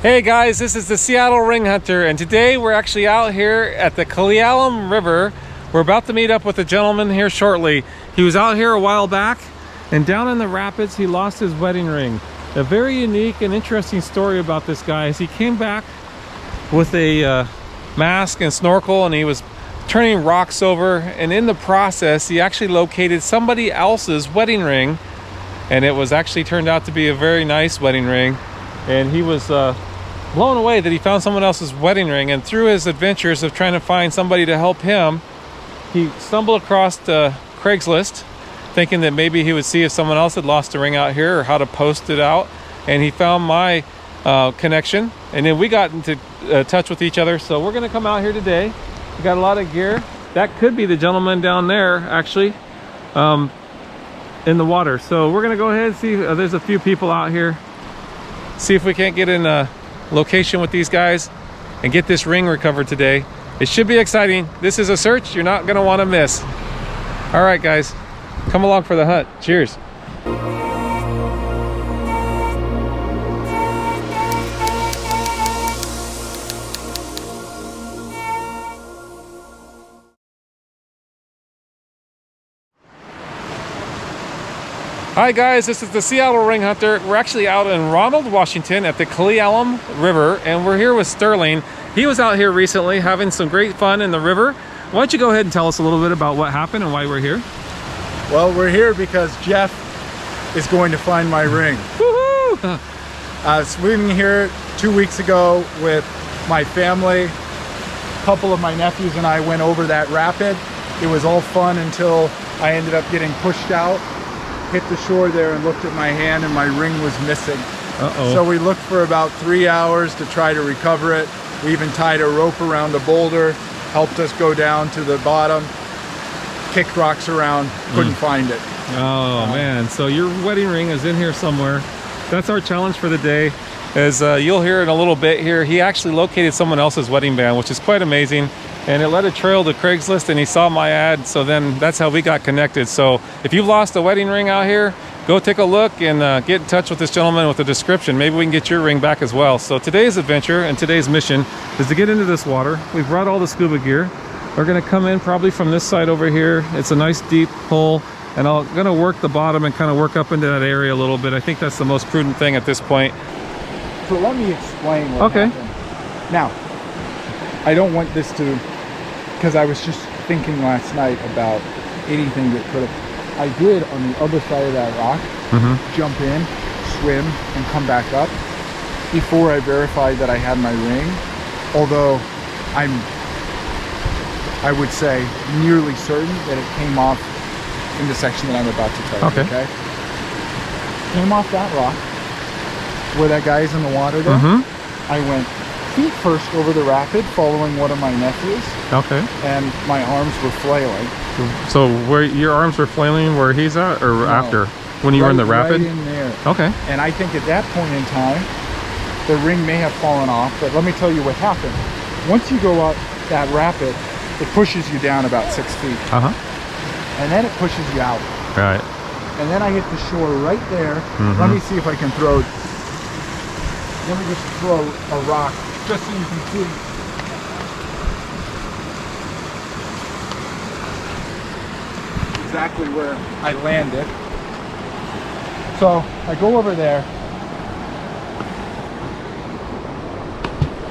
Hey guys, this is the Seattle Ring Hunter, and today we're actually out here at the Cle Elum River. We're about to meet up with a gentleman here shortly. He was out here a while back, and down in the rapids he lost his wedding ring. A very unique and interesting story about this guy is he came back with a mask and snorkel, and he was turning rocks over, and in the process he actually located somebody else's wedding ring, and it was actually turned out to be a very nice wedding ring. And he was blown away that he found someone else's wedding ring, and through his adventures of trying to find somebody to help him, he stumbled across Craigslist, thinking that maybe he would see if someone else had lost a ring out here or how to post it out, and he found my connection, and then we got into touch with each other. So we're going to come out here today. We got a lot of gear. That could be the gentleman down there actually in the water. So we're going to go ahead and see. There's a few people out here. See if we can't get in a location with these guys and get this ring recovered today. It should be exciting. This is a search you're not going to want to miss. All right, guys, come along for the hunt. Cheers. Hi guys, this is the Seattle Ring Hunter. We're actually out in Ronald, Washington at the Cle Elum River, and we're here with Sterling. He was out here recently having some great fun in the river. Why don't you go ahead and tell us a little bit about what happened and why we're here? Well, we're here because Jeff is going to find my ring. Woohoo! I was swimming here 2 weeks ago with my family. A couple of my nephews and I went over that rapid. It was all fun until I ended up getting pushed out. Hit the shore there and looked at my hand, and my ring was missing. So we looked for about 3 hours to try to recover it. We even tied a rope around a boulder, helped us go down to the bottom, kicked rocks around, couldn't find it. Oh man, so your wedding ring is in here somewhere. That's our challenge for the day. As you'll hear in a little bit here, he actually located someone else's wedding band, which is quite amazing. And it led a trail to Craigslist, and he saw my ad, so then that's how we got connected. So if you've lost a wedding ring out here, go take a look and get in touch with this gentleman with a description. Maybe we can get your ring back as well. So today's adventure and today's mission is to get into this water. We've brought all the scuba gear. We're gonna come in probably from this side over here. It's a nice deep hole, and I'm gonna work the bottom and kind of work up into that area a little bit. I think that's the most prudent thing at this point. So let me explain what happened. Now, I don't want this to, because I was just thinking last night about anything that could have. I did on the other side of that rock, jump in, swim, and come back up before I verified that I had my ring. Although I would say nearly certain that it came off in the section that I'm about to tell you. Okay. Came off that rock where that guy's in the water there. I went feet first over the rapid, following one of my nephews. And my arms were flailing. So where your arms were flailing where he's at, or after? When you were in the rapid? Right in there. And I think at that point in time, the ring may have fallen off, but let me tell you what happened. Once you go up that rapid, it pushes you down about 6 feet. And then it pushes you out. Right. And then I hit the shore right there. Let me see if I can throw, let me just throw a rock just so you can see. Exactly where I landed. So I go over there,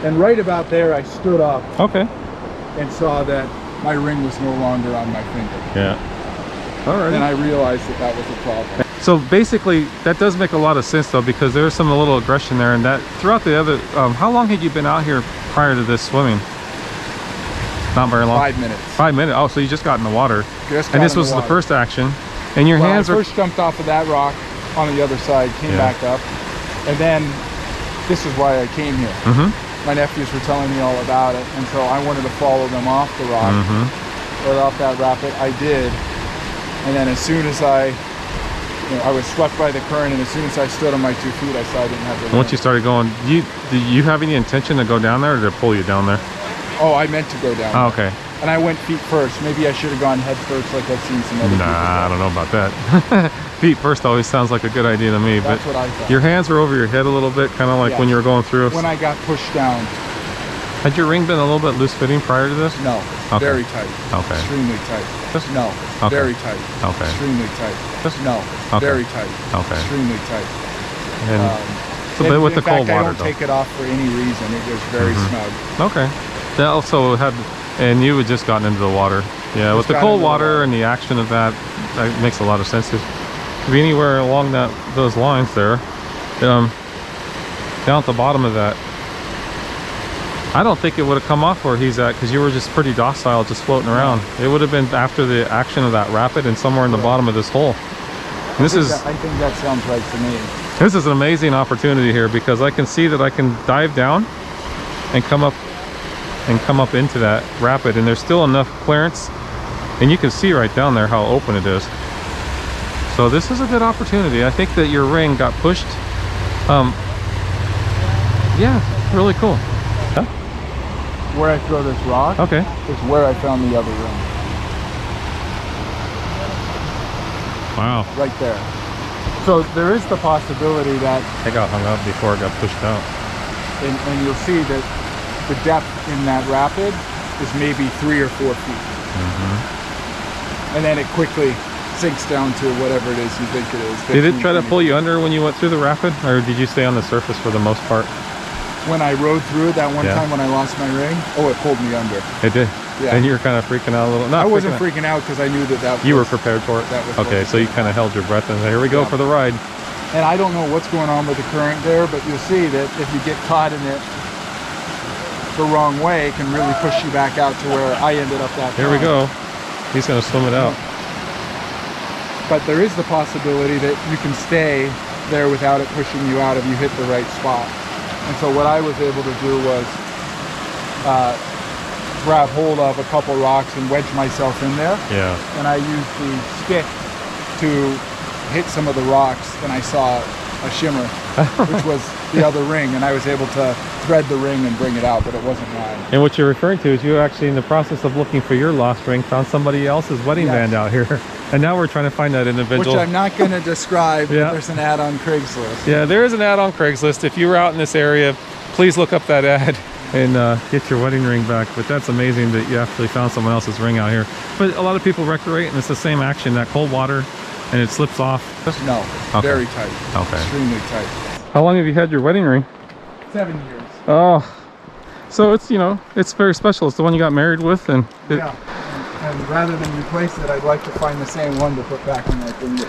and right about there I stood up and saw that my ring was no longer on my finger. Then I realized that that was a problem. So basically that does make a lot of sense though, because there's some a little aggression there, and that throughout the other how long had you been out here prior to this swimming? Not very long. 5 minutes. 5 minutes. Oh, so you just got in the water. And this was the first action, and your hands I first jumped off of that rock on the other side, came back up, and then this is why I came here. My nephews were telling me all about it, and so I wanted to follow them off the rock, or off that rapid. I did, and then as soon as I was swept by the current, and as soon as I stood on my 2 feet, I saw I didn't have the ring. Once you started going, do you have any intention to go down there, or to pull you down there? Oh, I meant to go down. Oh, okay. and I went feet first. Maybe I should have gone head first like I've seen some other people do. I don't know about that. Feet first always sounds like a good idea to me. That's but what I thought. Your hands were over your head a little bit, kind of like when you were going through. When I got pushed down. Had your ring been a little bit loose fitting prior to this? No, very tight. Okay. Extremely tight. No, very tight. Okay. Extremely tight. No, very tight. Okay. Extremely tight. And so, but with the cold water, I don't take it off for any reason. It was very snug. Okay. That also had, and you had just gotten into the water. Yeah, with the cold water and the action of that, that makes a lot of sense. To be anywhere along those lines there, down at the bottom of that. I don't think it would have come off where he's at because you were just pretty docile, just floating around. It would have been after the action of that rapid and somewhere in the bottom of this hole. I think that sounds right to me. This is an amazing opportunity here because I can see that I can dive down and come up into that rapid, and there's still enough clearance, and you can see right down there how open it is. So this is a good opportunity. I think that your ring got pushed. Yeah, really cool. Huh? Where I throw this rock is where I found the other ring. Wow. Right there. So there is the possibility that I got hung up before it got pushed out. And you'll see that the depth in that rapid is maybe 3 or 4 feet. And then it quickly sinks down to whatever it is you think it is. 15, did it try to pull 20. you under when you went through the rapid, or did you stay on the surface for the most part? When I rode through it that one time when I lost my ring, it pulled me under. It did? Yeah. And you were kind of freaking out a little? I wasn't freaking out because I knew that you were prepared for it? That was okay, so you kind of held your breath and here we go for the ride. And I don't know what's going on with the current there, but you'll see that if you get caught in it the wrong way, it can really push you back out to where I ended up that time. Here we go. He's going to swim it out. But there is the possibility that you can stay there without it pushing you out if you hit the right spot. And so what I was able to do was grab hold of a couple rocks and wedge myself in there. Yeah. And I used the stick to hit some of the rocks, and I saw a shimmer, which was the other ring, and I was able to thread the ring and bring it out, but it wasn't mine. And what you're referring to is you actually, in the process of looking for your lost ring, found somebody else's wedding band out here. And now we're trying to find that individual. Which I'm not going to describe, but there's an ad on Craigslist. Yeah, there is an ad on Craigslist. If you were out in this area, please look up that ad and get your wedding ring back. But that's amazing that you actually found someone else's ring out here. But a lot of people recreate, and it's the same action, that cold water, and it slips off. No, very tight. Okay. Extremely tight. How long have you had your wedding ring? 7 years. Oh, so it's, you know, it's very special. It's the one you got married with, and yeah. And rather than replace it, I'd like to find the same one to put back on my finger.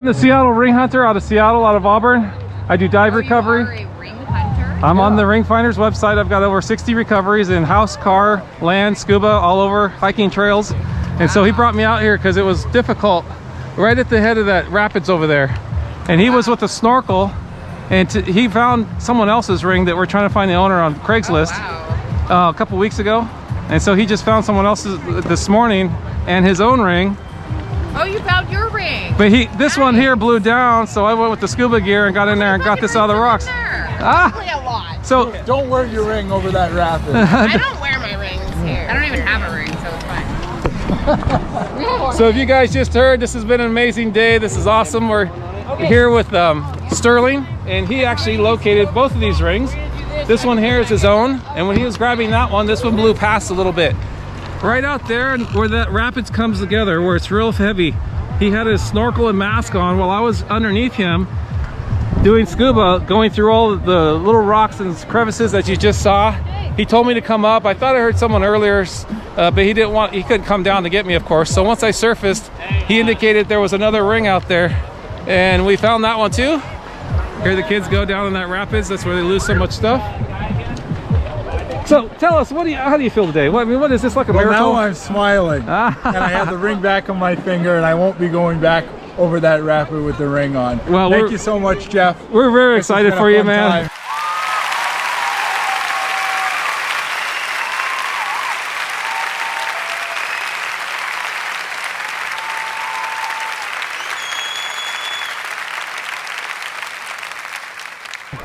The Seattle Ring Hunter out of Seattle, out of Auburn. I do dive recovery. You are a ring hunter? I'm on the Ring Finders website. I've got over 60 recoveries in house, car, land, scuba, all over, hiking trails. And so he brought me out here because it was difficult right at the head of that rapids over there. And he was with a snorkel, and he found someone else's ring that we're trying to find the owner on Craigslist a couple weeks ago. And so he just found someone else's this morning and his own ring. Oh, you found your ring. But this one here blew down, so I went with the scuba gear and got in there and got this out of the rocks. Probably a lot. So Don't wear your ring over that rapid. I don't wear my rings here. I don't even have a ring, so it's fine. So if you guys just heard, this has been an amazing day. This is awesome. We're here with Sterling, and he actually located both of these rings. This one here is his own, and when he was grabbing that one, this one blew past a little bit. Right out there where that rapids comes together, where it's real heavy, he had his snorkel and mask on while I was underneath him doing scuba, going through all of the little rocks and crevices that you just saw. He told me to come up. I thought I heard someone earlier, but he couldn't come down to get me, of course. So once I surfaced, he indicated there was another ring out there, and we found that one too. Here the kids go down in that rapids. That's where they lose so much stuff. So tell us, how do you feel today? What is this, like a miracle? Now I'm smiling, and I have the ring back on my finger, and I won't be going back over that rapid with the ring on. Well, thank you so much, Jeff. We're very excited for you, man. Time.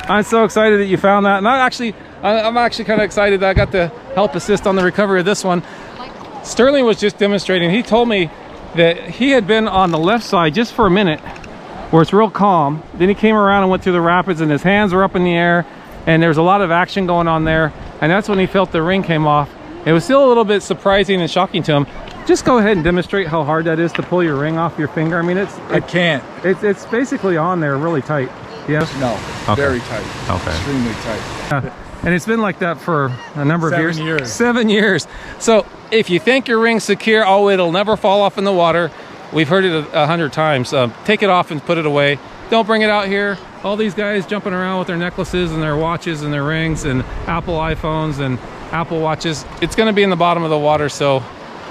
I'm so excited that you found that, and I'm actually kind of excited that I got to help assist on the recovery of this one. Sterling was just demonstrating. He told me that he had been on the left side just for a minute where it's real calm. Then he came around and went through the rapids, and his hands were up in the air, and there's a lot of action going on there, and that's when he felt the ring came off. It was still a little bit surprising and shocking to him. Just go ahead and demonstrate how hard that is to pull your ring off your finger. I mean, I can't. It's basically on there really tight. Yes? No, okay. Very tight. Okay. Extremely tight. And it's been like that for a number of years. 7 years. 7 years. So if you think your ring's secure, it'll never fall off in the water. We've heard it 100 times. Take it off and put it away. Don't bring it out here. All these guys jumping around with their necklaces and their watches and their rings and Apple iPhones and Apple Watches. It's going to be in the bottom of the water. So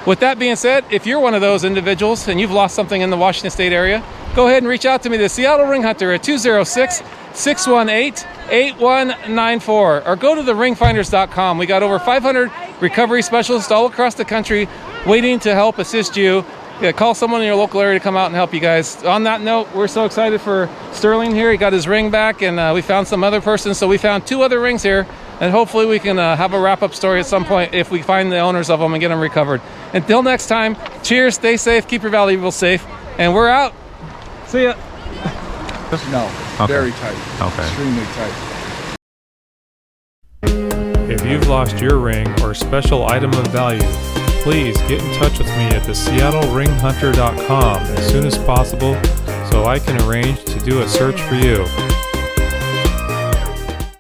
with that being said, if you're one of those individuals and you've lost something in the Washington State area, go ahead and reach out to me, the Seattle Ring Hunter, at 206-618-8194, or go to theringfinders.com. We got over 500 recovery specialists all across the country waiting to help assist you. Yeah, call someone in your local area to come out and help you guys. On that note, we're so excited for Sterling here. He got his ring back, and we found some other person. So we found 2 other rings here, and hopefully we can have a wrap-up story at some point if we find the owners of them and get them recovered. Until next time, cheers, stay safe, keep your valuables safe, and we're out. See ya. No, okay. Very tight. Okay. Extremely tight. If you've lost your ring or special item of value, please get in touch with me at the SeattleRingHunter.com as soon as possible so I can arrange to do a search for you.